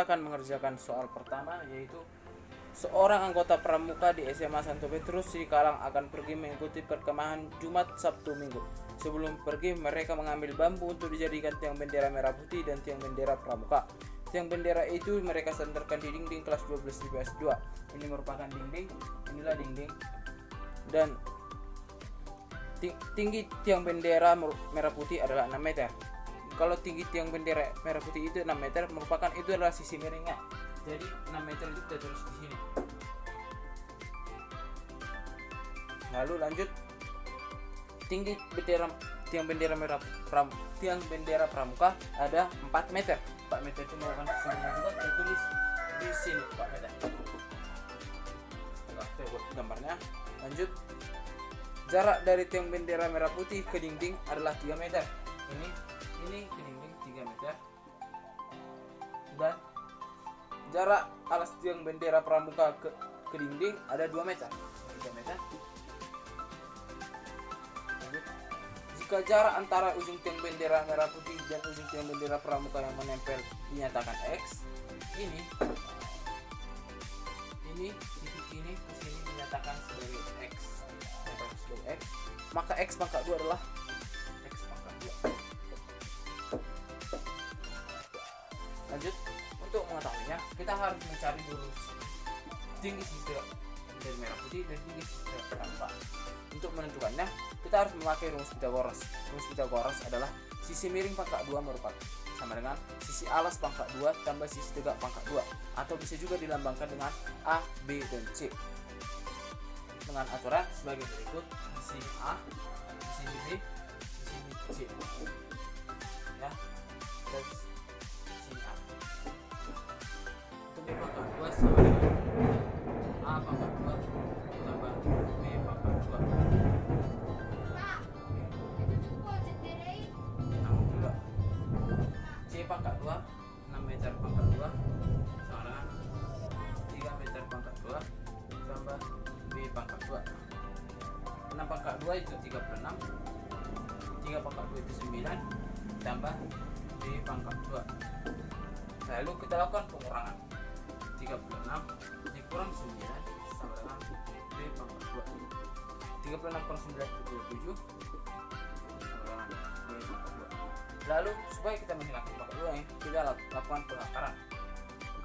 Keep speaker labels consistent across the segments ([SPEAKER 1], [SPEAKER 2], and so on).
[SPEAKER 1] kita akan mengerjakan soal pertama, yaitu seorang anggota pramuka di SMA Santo Petrus Cikarang akan pergi mengikuti perkemahan Jumat Sabtu Minggu. Sebelum pergi, mereka mengambil bambu untuk dijadikan tiang bendera merah putih dan tiang bendera pramuka. Tiang bendera itu mereka sandarkan di dinding kelas 12 IPS 2. Ini merupakan dinding, inilah dinding. Dan tinggi tiang bendera merah putih adalah 6 meter. Kalau tinggi tiang bendera merah putih itu 6 meter, merupakan itu adalah sisi miringnya. Jadi 6 meter itu kita tulis di sini. Lalu lanjut, tinggi tiang bendera pramuka ada 4 meter. 4 meter itu merupakan sisinya juga, kita tulis di sini 4 meter. Kita buat gambarnya. Lanjut, jarak dari tiang bendera merah putih ke dinding adalah 3 meter. Ini ke dinding 3 meter. Dan jarak alas tiang bendera pramuka ke dinding ada 2 meter. 3 meter. Lanjut, jika jarak antara ujung tiang bendera merah putih dan ujung tiang bendera pramuka yang menempel dinyatakan X, ini titik ini ke sini dinyatakan sebagai X. Maka X pangkat 2 adalah X pangkat 2. Lanjut, untuk mengetahuinya kita harus mencari dulu tinggi sisi dari merah putih dan tinggi sisi pramuka. Untuk menentukannya kita harus memakai rumus Pythagoras. Rumus Pythagoras adalah sisi miring pangkat 2 merupakan sama dengan sisi alas pangkat 2 tambah sisi tegak pangkat 2, atau bisa juga dilambangkan dengan A, B, dan C dengan aturan sebagai berikut. Di sini A, di sini B, di sini C, ya, dan di sini A. Untuk B pangkat 2 sama dengan A pangkat 2 tambah B pangkat 2. C pangkat 2 6 meter pangkat 2 sama dengan 3 meter pangkat 2 tambah B pangkat 2. 6 pangkat 2 itu 36, 3 pangkat 2 itu 9 tambah B pangkat 2. Lalu kita lakukan pengurangan. 36 dikurang 9 sama dengan B pangkat 2. 36 kurang 9 itu 27 sama dengan B pangkat 2. Lalu supaya kita menghilangkan pangkat 2 ya, kita lakukan pengakaran.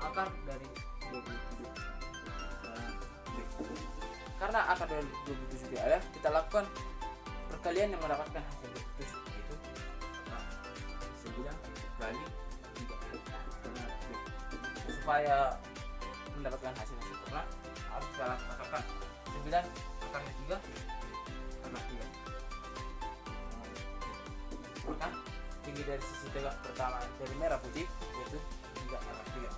[SPEAKER 1] Akar dari 27 karena akar dari 27 tidak ada, kita lakukan perkalian yang mendapatkan hasil 27, yaitu 9 kali 3. Supaya mendapatkan hasil sempurna harus kita lakukan 9 akarnya 3 tambah 3. Maka tinggi dari sisi tegak pertama dari merah putih yaitu 3 tambah 3.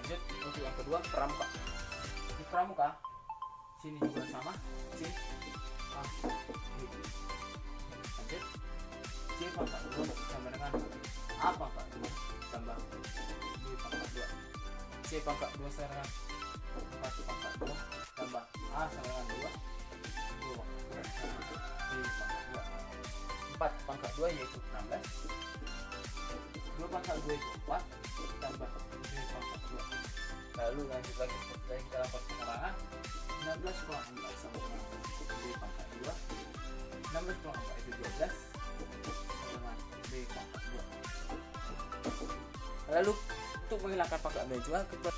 [SPEAKER 1] Lanjut, untuk yang kedua, pramuka. Di pramuka sini juga sama, C A B. Lanjut, C pangkat 2 sama dengan A pangkat 2 tambah B pangkat 2. C pangkat 2 sama dengan 4 pangkat 2 tambah A sama dengan 2 pangkat 2 sama B pangkat 2. 4 pangkat 2 yaitu 16. 2 pangkat 2 itu 4 tambah B pangkat 2. Lalu lanjut lagi seperti tadi, kita lakukan pengurangan. 16 kurang 4 sama dengan B pangkat 2. 16 kurang 4 itu 12 sama dengan B pangkat 2. Lalu untuk menghilangkan pangkat 2 juga kita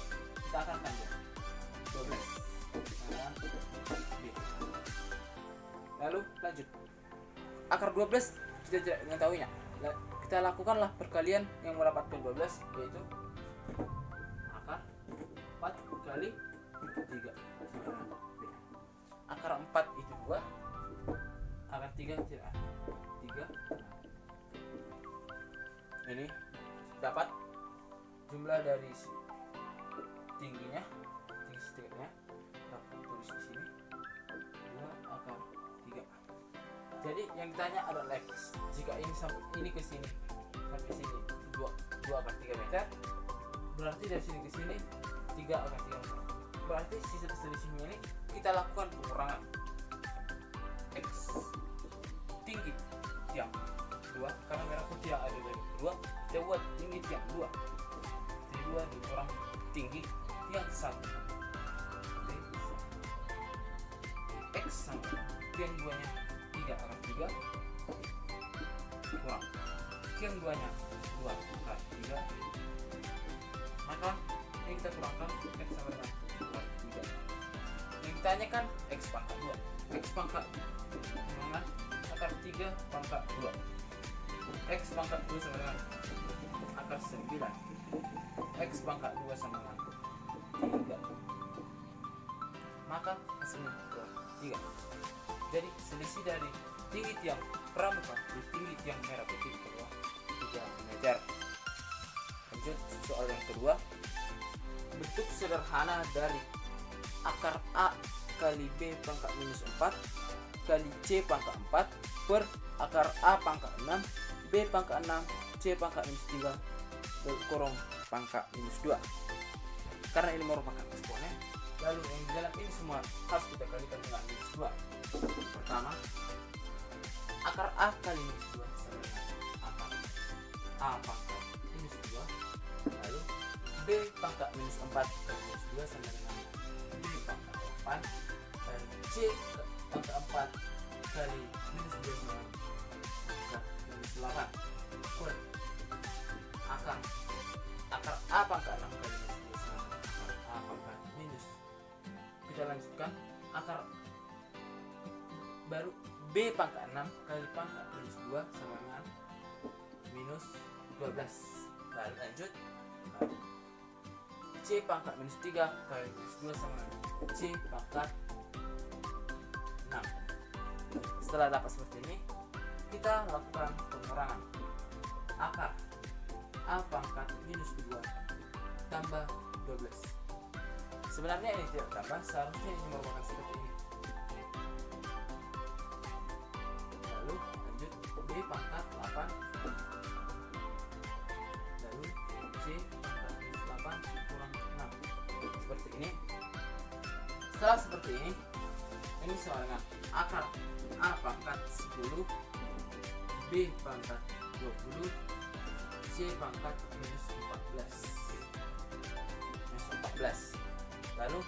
[SPEAKER 1] akarkan 12 sama dengan B. Lalu lanjut, akar 12 kita tidak mengetahuinya. Kita lakukanlah perkalian yang mendapatkan 12, yaitu akar 4 kali 3 sama dengan B. Akar 4 itu 2, akar 3 tidak ada, 3. Ini dapat jumlah dari tingginya, tinggi setirnya dapat tulis di sini 2 akar 3. Jadi yang ditanya adalah X. Jika ini sampai ini ke sini sampai sini 2 akar 3 meter, berarti dari sini ke sini 3 akar 3 meter. Berarti sisa selisihnya ini kita lakukan pengurangan. X tinggi tiang 2, karena merah putih yang ada dari 2, kita buat tinggi tiang 2. T2 dikurang tinggi tiang 1. X sama tiang 2 nya 3 akar 3 kurang tiang 2 nya 2 akar 3, maka ini kita kurangkan X sama dengan akar 3. Yang ditanyakan X pangkat 2. X pangkat dengan akar 3 pangkat 2. X pangkat 2 sama dengan akar 9. X pangkat 2 sama dengan 3. Maka hasilnya 3. Jadi selisih dari tinggi tiang pramuka di tinggi tiang merah putih kedua 3 meter. Lanjut soal yang kedua. Bentuk sederhana dari akar A kali B pangkat minus 4 kali C pangkat 4 per akar A pangkat 6 B pangkat 6 C pangkat minus 3 kurang pangkat minus 2. Karena ini merupakan eksponen, lalu yang di dalam ini semua harus kita kalikan dengan minus 2. Pertama, akar A kali minus 2 sama dengan akar A pangkat minus 2, lalu B pangkat minus 4 kali minus 2 sama dengan B pangkat 8, dan C pangkat 4 kali minus 2 sama dengan minus 8 per akar A pangkat 6 kali minus 2 sama dengan akar A pangkat minus. Kita lanjutkan akar baru B pangkat 6 kali pangkat minus 2 sama dengan minus 12. Lalu lanjut C pangkat minus 3 kali minus 2 sama dengan C pangkat 6. Setelah dapat seperti ini, kita lakukan pengurangan. Akar A pangkat minus 2 tambah 12. Sebenarnya ini tidak tambah, seharusnya ini merupakan seperti ini. Lalu lanjut B pangkat 8, lalu C pangkat minus 8 kurang 6. Seperti ini. Setelah seperti ini sama dengan akar A pangkat 10 B pangkat 20 C pangkat minus 14. Lalu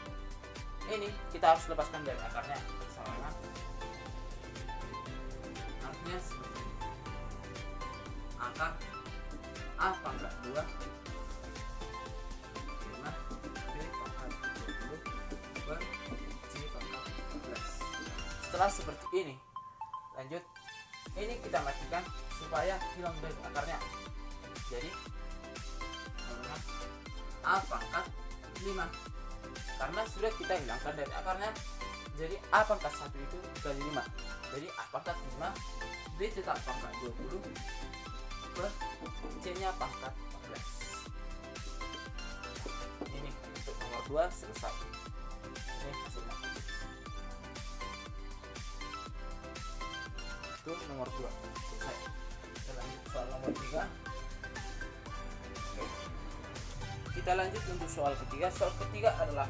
[SPEAKER 1] ini kita harus lepaskan dari akarnya sama dengan artinya seperti ini. Akar A pangkat 2 dengan B pangkat 20 per C pangkat 14. Setelah seperti ini, lanjut ini kita matikan supaya hilang dari akarnya. Jadi A pangkat 5, karena sudah kita hilangkan dari akarnya, jadi A pangkat 1 itu dikali 5, jadi A pangkat 5 B tetap pangkat 20 per C nya pangkat 14. Ini untuk nomor 2 selesai. Ini hasilnya. Itu nomor 2 selesai. Kita lanjut soal nomor 3. Kita lanjut untuk soal ketiga. Soal ketiga adalah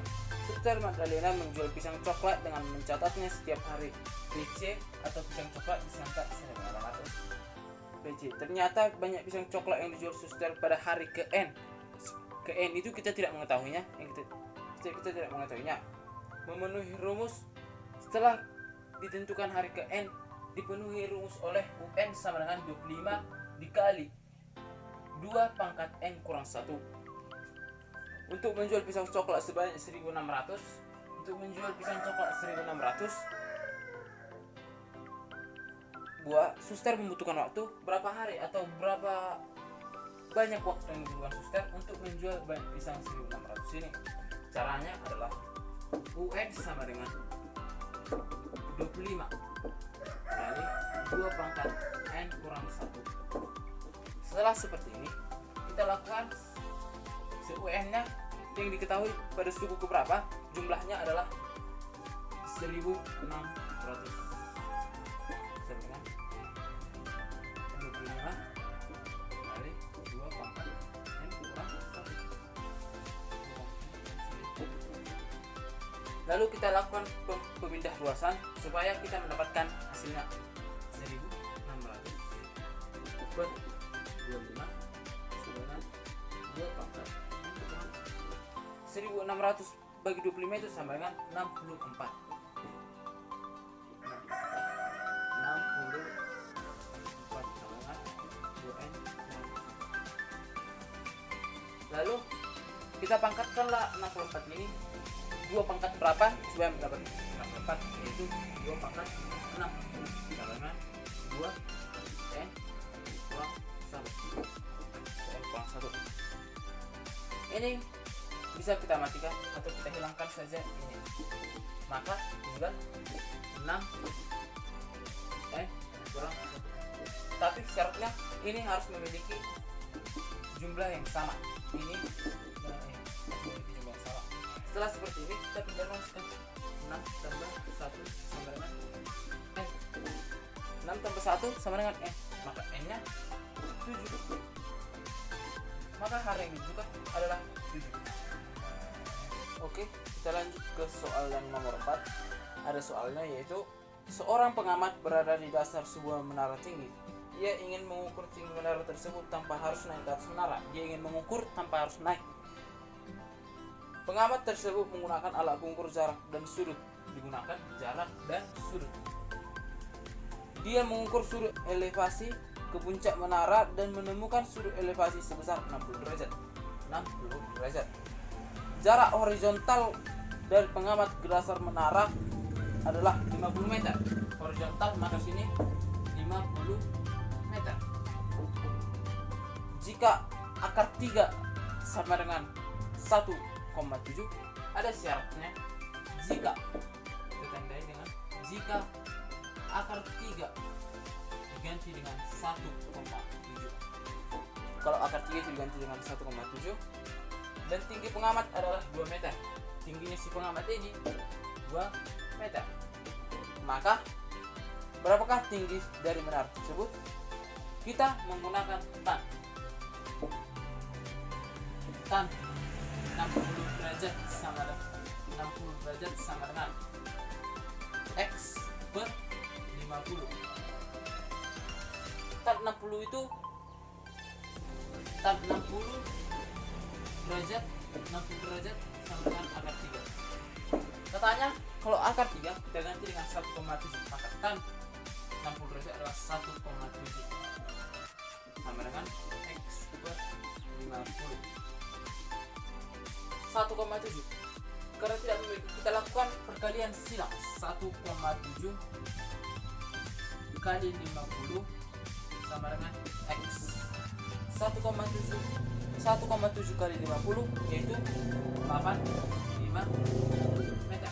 [SPEAKER 1] Suster Magdalena menjual pisang coklat dengan mencatatnya setiap hari PC atau pisang coklat disangka 1.800 PC. Ternyata banyak pisang coklat yang dijual Suster pada hari ke-N. Ke-N itu kita tidak mengetahuinya, kita tidak mengetahuinya. Memenuhi rumus setelah ditentukan hari ke-N dipenuhi rumus oleh UN sama dengan 25 dikali 2 pangkat N kurang 1. Untuk menjual pisang coklat sebanyak 1.600, untuk menjual pisang coklat 1.600 buah, Suster membutuhkan waktu berapa hari atau berapa banyak waktu yang dibutuhkan Suster untuk menjual banyak pisang 1.600 ini. Caranya adalah UN sama dengan 25 kali 2 pangkat N kurang 1. Setelah seperti ini, kita lakukan UN-nya yang diketahui pada suku keberapa, jumlahnya adalah 1.600 sama dengan 25 kali 2 pangkat N kurang 1. Lalu kita lakukan pemindah luasan supaya kita mendapatkan hasilnya 1.600 per 25 sama dengan 2 pangkat 1600 bagi 25 itu sama dengan 64. 64 sama dengan 2N. Lalu kita pangkatkanlah 64 ini 2 pangkat berapa supaya mendapat 64, yaitu 2 pangkat 6 sama dengan 2N kurang 1. 2N kurang 1. Ini bisa kita matikan atau kita hilangkan saja ini. Maka tinggal 6N kurang 1. Tapi syaratnya ini harus memiliki jumlah yang sama. Ini memiliki jumlah yang sama. Setelah seperti ini kita pindah rumuskan 6 tambah 1 sama dengan N. 6 tambah 1 sama dengan N. Maka N nya 7. Maka hal yang dibutuhkan adalah 7. Oke, kita lanjut ke soal yang nomor 4. Ada soalnya, yaitu seorang pengamat berada di dasar sebuah menara tinggi. Ia ingin mengukur tinggi menara tersebut tanpa harus naik ke atas menara. Dia ingin mengukur tanpa harus naik. Pengamat tersebut menggunakan alat pengukur jarak dan sudut. Digunakan jarak dan sudut. Dia mengukur sudut elevasi ke puncak menara dan menemukan sudut elevasi sebesar 60 derajat. 60 derajat. Jarak horizontal dari pengamat ke dasar menara adalah 50 meter. Horizontal maka sini 50 meter. Jika akar 3 sama dengan 1,7, ada syaratnya. Jika kita tandai dengan jika akar 3 diganti dengan 1,7. Kalau akar 3 itu diganti dengan 1,7 dan tinggi pengamat adalah 2 meter. Tingginya si pengamat ini 2 meter. Maka berapakah tinggi dari menara tersebut? Kita menggunakan tan. Tan 60 derajat sama dengan X per 50. Tan 60 itu tan 60 derajat sama dengan akar 3. Katanya kalau akar 3 kita ganti dengan 1,7, maka tan 60 derajat adalah 1,7 sama dengan X per 50. 1,7. Karena tidak memiliki, kita lakukan perkalian silang. 1,7 kali 50 sama dengan X. 1,7 kali 50 yaitu 85 meter.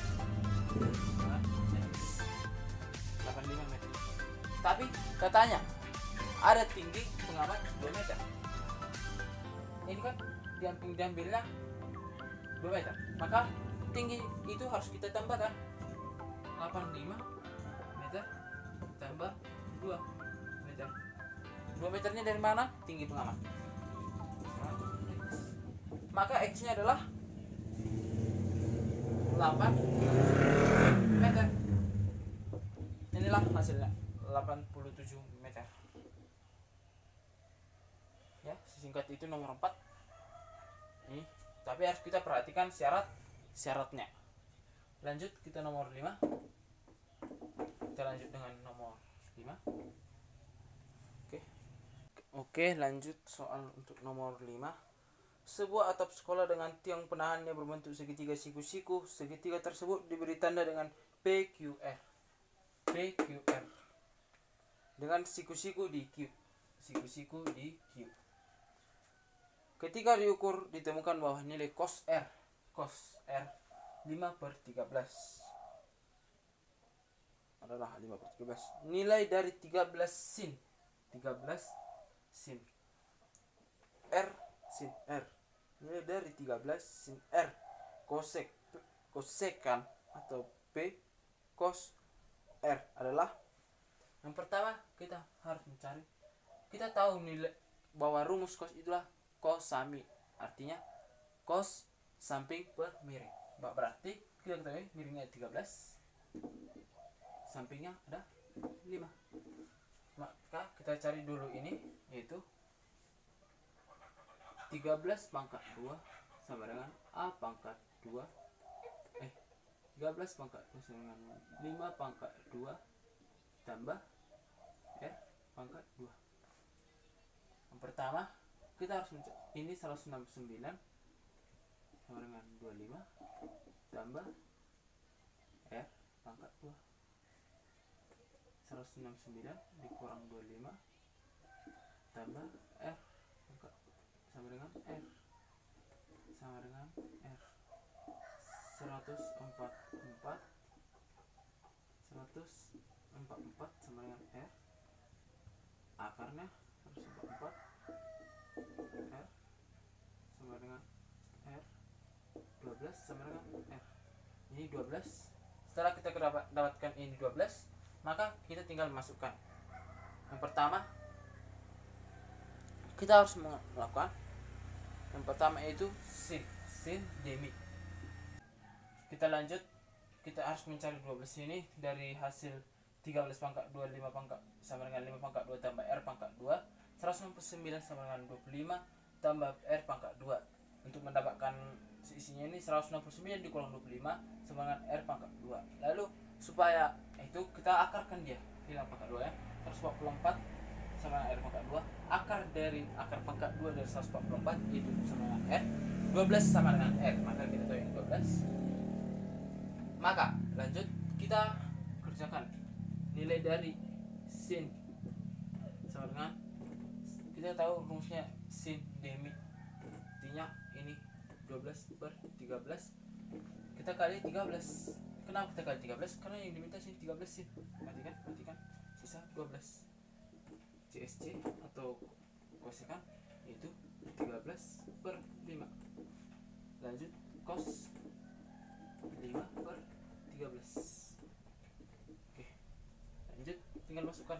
[SPEAKER 1] 85 meter. Tapi katanya ada tinggi pengamat 2 meter. Ini kan diambilnya 2 meter. Maka tinggi itu harus kita tambahkan 85 meter tambah 2 meter. 2 meternya dari mana? Tinggi pengamat. Maka X nya adalah 8 meter. Inilah hasilnya 87 meter. Ya, sesingkat itu nomor 4. Ini, tapi harus kita perhatikan syaratnya. Lanjut kita nomor 5. Kita lanjut dengan nomor 5. Oke, lanjut soal untuk nomor 5. Sebuah atap sekolah dengan tiang penahannya berbentuk segitiga siku-siku. Segitiga tersebut diberi tanda dengan PQR. PQR. Dengan siku-siku di Q. Siku-siku di Q. Ketika diukur ditemukan bahwa nilai cos R 5/13 adalah 5/13. Nilai dari 13 sin R sin R. Nilai dari 13 sin R kosekan atau P cos R adalah, yang pertama kita harus mencari, kita tahu nilai bahwa rumus cos itulah cos sami, artinya cos samping per miring. Berarti kita ketahui miringnya 13, sampingnya ada 5. Maka kita cari dulu ini, yaitu 13 pangkat 2 sama dengan A pangkat 2. 13 pangkat 2 sama dengan 5 pangkat 2 tambah R pangkat 2. Yang pertama kita harus ini 169 sama dengan 25 tambah R pangkat 2. 169 dikurang 25 tambah R pangkat sama dengan R 144 sama dengan R, akarnya 144 R sama dengan R, 12 sama dengan R. Ini 12. Setelah kita dapatkan ini 12, maka kita tinggal masukkan. Yang pertama kita harus melakukan yang pertama yaitu sin demi. Kita lanjut, kita harus mencari 12 ini dari hasil 13 pangkat 2, 5 pangkat sama dengan 5 pangkat 2 tambah R pangkat 2, 169 sama dengan 25 tambah R pangkat 2. Untuk mendapatkan isinya ini 169 dikurang 25 sama dengan R pangkat 2. Lalu supaya itu kita akarkan dia, hilang pangkat 2 ya. 144 sama dengan R pangkat 2. Akar pangkat 2 dari 144 itu sama dengan R. 12 sama dengan R, maka kita tahu yang 12. Maka lanjut kita kerjakan nilai dari sin sama dengan, kita tahu rumusnya sin demi, artinya ini 12 per 13, kita kali 13. Kenapa kita kali 13? Karena yang diminta sin 13 sin. Matikan sisa 12. CSC atau kosekan itu 13 per 5. Lanjut cos 5 per 13. Oke, lanjut tinggal masukkan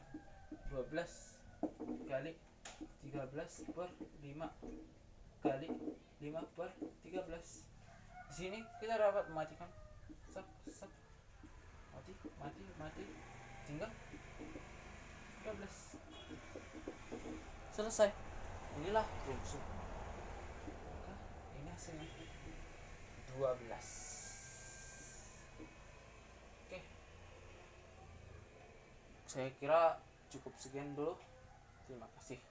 [SPEAKER 1] 12 kali 13 per 5 kali 5 per 13. Di sini kita dapat mematikan mati tinggal 12. Selesai. Inilah rumus. Ini hasilnya 12. Oke, saya kira cukup sekian dulu. Terima kasih.